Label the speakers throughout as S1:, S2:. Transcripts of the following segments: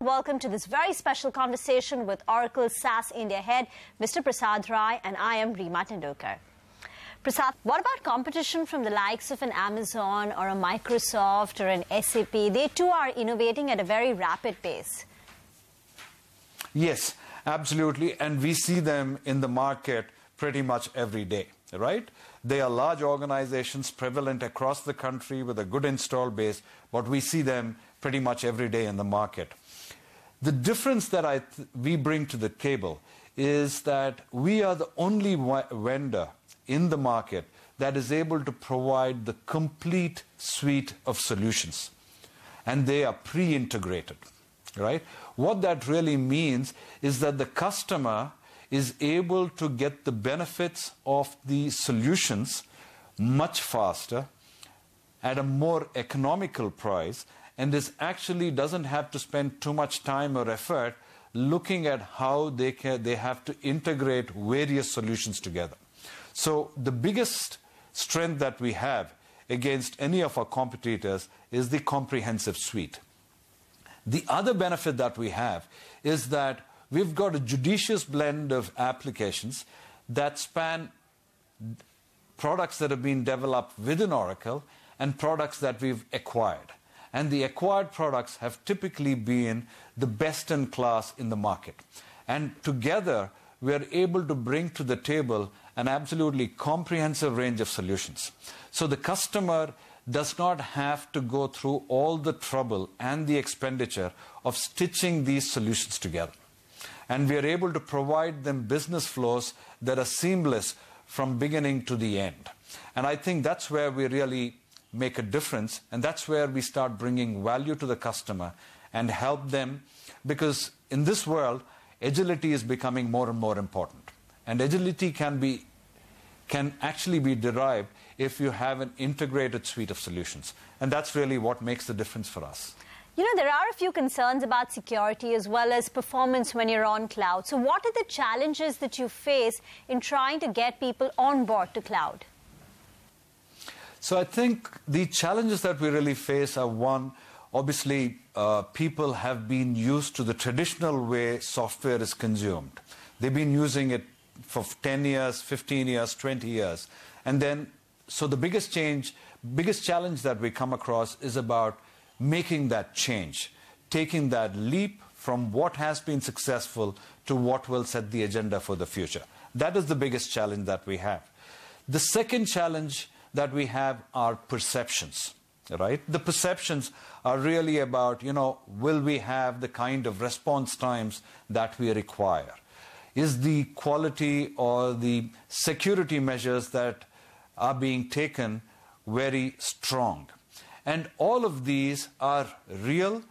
S1: Welcome to this very special conversation with Oracle's SaaS India head, Mr. Prasad Rai, and I am Reema Tendulkar. Prasad, what about competition from the likes of an Amazon or a Microsoft or an SAP? They too are innovating at a very rapid pace.
S2: Yes, absolutely, and we see them in the market pretty much every day, right? They are large organizations prevalent across the country with a good install base, but we see them pretty much every day in the market. The difference that we bring to the table is that we are the only vendor in the market that is able to provide the complete suite of solutions. And they are pre-integrated, right? What that really means is that the customer is able to get the benefits of the solutions much faster at a more economical price, and this actually doesn't have to spend too much time or effort looking at how they have to integrate various solutions together. So the biggest strength that we have against any of our competitors is the comprehensive suite. The other benefit that we have is that we've got a judicious blend of applications that span products that have been developed within Oracle and products that we've acquired. And the acquired products have typically been the best in class in the market. And together, we are able to bring to the table an absolutely comprehensive range of solutions. So the customer does not have to go through all the trouble and the expenditure of stitching these solutions together. And we are able to provide them business flows that are seamless from beginning to the end. And I think that's where we really make a difference, and that's where we start bringing value to the customer and help them, because in this world, agility is becoming more and more important. And agility can actually be derived if you have an integrated suite of solutions. And that's really what makes the difference for us.
S1: You know, there are a few concerns about security as well as performance when you're on cloud. So what are the challenges that you face in trying to get people on board to cloud?
S2: So I think the challenges that we really face are, one, obviously people have been used to the traditional way software is consumed. They've been using it for 10 years, 15 years, 20 years. And then, so the biggest challenge that we come across is about making that change, taking that leap from what has been successful to what will set the agenda for the future. That is the biggest challenge that we have. The second challenge that we have are perceptions, right? The perceptions are really about, will we have the kind of response times that we require? Is the quality or the security measures that are being taken very strong? And all of these are real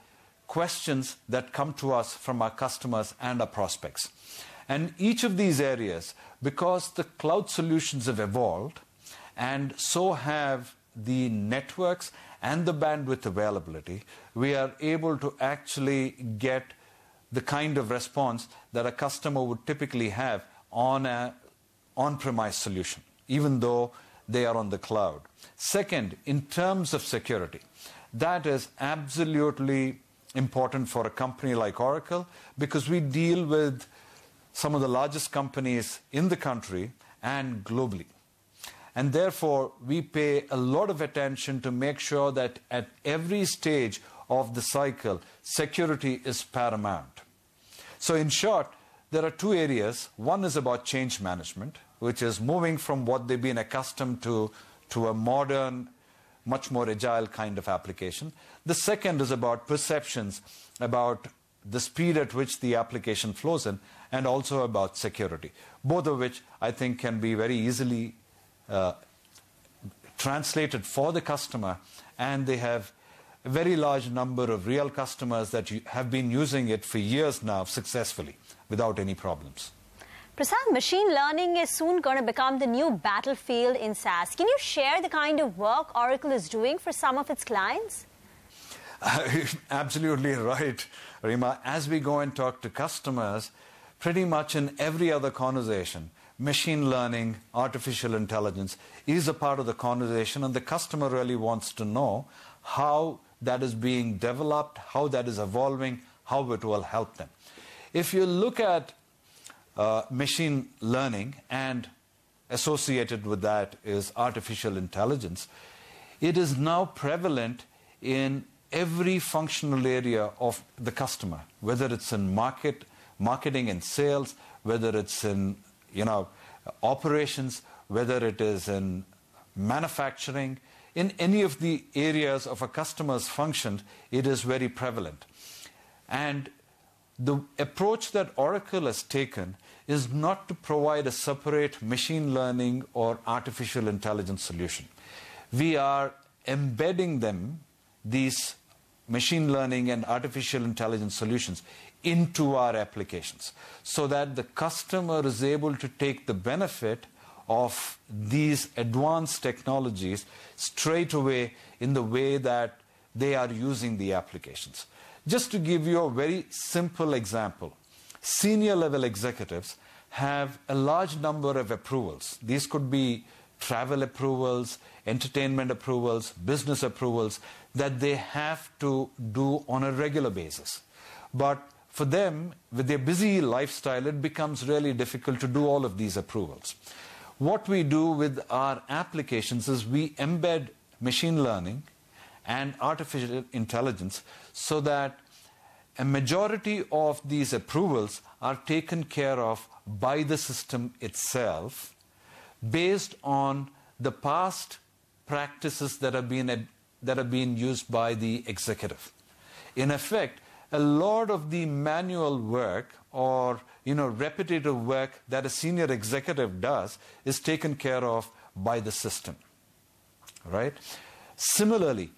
S2: questions that come to us from our customers and our prospects. And each of these areas, because the cloud solutions have evolved, and so have the networks and the bandwidth availability, we are able to actually get the kind of response that a customer would typically have on an on-premise solution, even though they are on the cloud. Second, in terms of security, that is absolutely important for a company like Oracle, because we deal with some of the largest companies in the country and globally. And therefore, we pay a lot of attention to make sure that at every stage of the cycle, security is paramount. So in short, there are two areas. One is about change management, which is moving from what they've been accustomed to a modern, much more agile kind of application. The second is about perceptions, about the speed at which the application flows in, and also about security, both of which I think can be very easily translated for the customer, and they have a very large number of real customers that have been using it for years now successfully without any problems.
S1: Prasad, machine learning is soon going to become the new battlefield in SaaS. Can you share the kind of work Oracle is doing for some of its clients?
S2: Absolutely right, Reema. As we go and talk to customers, pretty much in every other conversation, machine learning, artificial intelligence is a part of the conversation, and the customer really wants to know how that is being developed, how that is evolving, how it will help them. If you look at machine learning, and associated with that is artificial intelligence, it is now prevalent in every functional area of the customer, whether it's in marketing and sales, whether it's in operations, whether it is in manufacturing, in any of the areas of a customer's function, it is very prevalent. And the approach that Oracle has taken is not to provide a separate machine learning or artificial intelligence solution. We are embedding these machine learning and artificial intelligence solutions into our applications so that the customer is able to take the benefit of these advanced technologies straight away in the way that they are using the applications. Just to give you a very simple example, senior level executives have a large number of approvals. These could be travel approvals, entertainment approvals, business approvals that they have to do on a regular basis. But for them, with their busy lifestyle, it becomes really difficult to do all of these approvals. What we do with our applications is we embed machine learning and artificial intelligence so that a majority of these approvals are taken care of by the system itself based on the past practices that are being used by the executive. In effect, a lot of the manual work or repetitive work that a senior executive does is taken care of by the system, right? Similarly,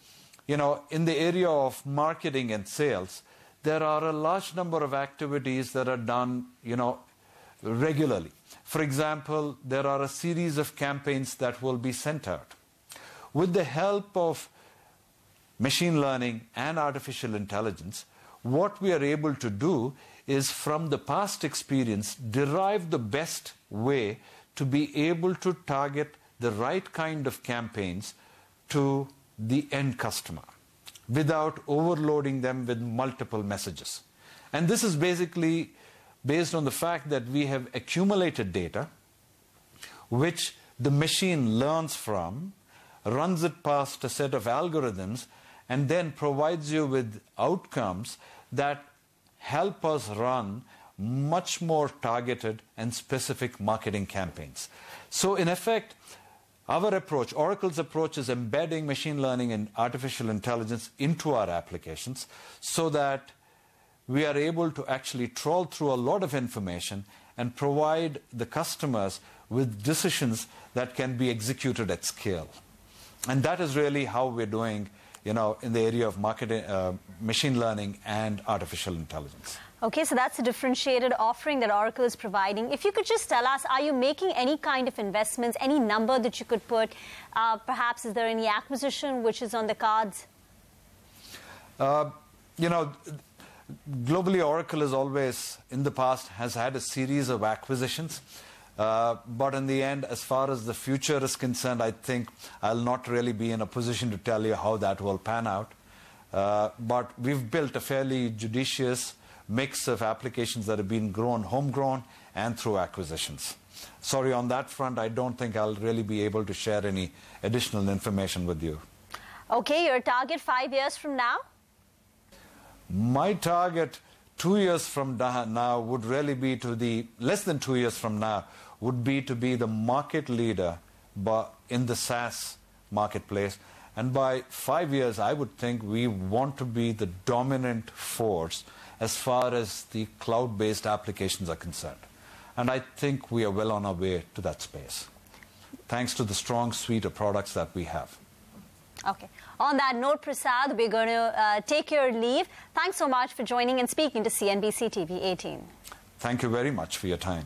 S2: in the area of marketing and sales, there are a large number of activities that are done, regularly. For example, there are a series of campaigns that will be sent out. With the help of machine learning and artificial intelligence, what we are able to do is, from the past experience, derive the best way to be able to target the right kind of campaigns to the end customer without overloading them with multiple messages. And this is basically based on the fact that we have accumulated data which the machine learns from, runs it past a set of algorithms, and then provides you with outcomes that help us run much more targeted and specific marketing campaigns. So in effect, our approach, Oracle's approach, is embedding machine learning and artificial intelligence into our applications so that we are able to actually trawl through a lot of information and provide the customers with decisions that can be executed at scale. And that is really how we're doing, in the area of marketing, machine learning and artificial intelligence.
S1: Okay, so that's a differentiated offering that Oracle is providing. If you could just tell us, are you making any kind of investments, any number that you could put? Perhaps is there any acquisition which is on the cards?
S2: Globally, Oracle has always, in the past, has had a series of acquisitions. But in the end, as far as the future is concerned, I think I'll not really be in a position to tell you how that will pan out. But we've built a fairly judicious mix of applications that have been homegrown and through acquisitions. Sorry, on that front, I don't think I'll really be able to share any additional information with you.
S1: Okay, your target 5 years from now?
S2: My target 2 years from now would really be less than 2 years from now, would be to be the market leader in the SaaS marketplace. And by 5 years, I would think we want to be the dominant force as far as the cloud-based applications are concerned. And I think we are well on our way to that space, thanks to the strong suite of products that we have.
S1: Okay. On that note, Prasad, we're going to take your leave. Thanks so much for joining and speaking to CNBC TV 18.
S2: Thank you very much for your time.